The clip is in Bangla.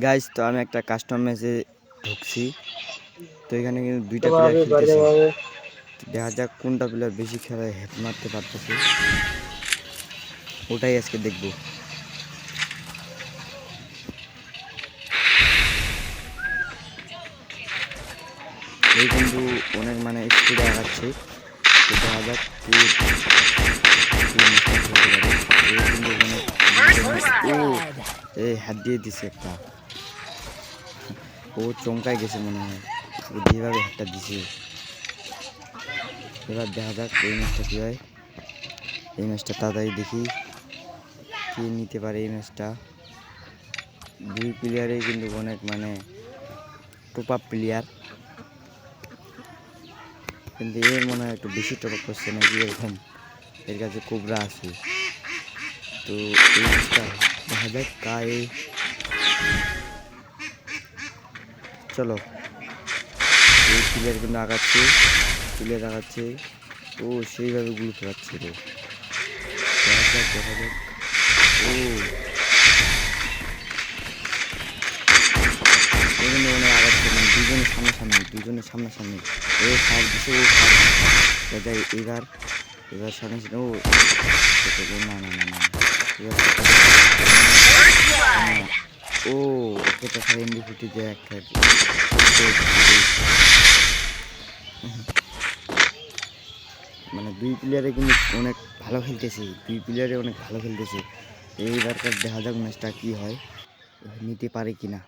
গাইস, তো আমি একটা কাস্টম ম্যাচে ঢুকছি। তো এখানে কিন্তু দুইটা প্লেয়ার খেলতেছে। দেখা যাক কোনটা প্লেয়ার বেশি খেলায় হেড মারতে পারতেছে, ওটাই আজকে দেখবো। এই কিন্তু অনেক স্পিডে আগাচ্ছে। তো দেখা যাক এই হাত দিয়ে দিছে একটা, ও চমকায় গেছে মনে হয় যেভাবে হাতটা দিছে। এবার দেখা যাক এই ম্যাচটা কী হয়। এই ম্যাচটা তাড়াতাড়ি দেখি কে নিতে পারে এই ম্যাচটা। দুই প্লেয়ারেই কিন্তু অনেক টপ আপ প্লেয়ার, কিন্তু এর মনে হয় একটু বেশি টপ আপ করছে নাকি, এরকম এর কাছে কোবরা আছে। তো এই ম্যাচটা দেখা যাক কায়। চলো, এই প্লেয়ার কিন্তু আগাচ্ছে, প্লেয়ার আগাচ্ছে। ও সেইভাবে গুলো ফেলাচ্ছে রে। দেখা যাক দেখা যাক। ও এখানে মনে আগাচ্ছে, দুজনের সামনাসামনি, দুজনের সামনাসামনি। ও সার দিছে, ও সার দিছে। এবার এবার সামনে ও না না না না ও একটা এমবি ফুটি দিয়ে একটা দুই প্লেয়ারে কিন্তু অনেক ভালো খেলতেছে, দুই প্লেয়ারে অনেক ভালো খেলতেছে। এইবারকার দেখা যাক ম্যাচটা কী হয়, নিতে পারে কিনা।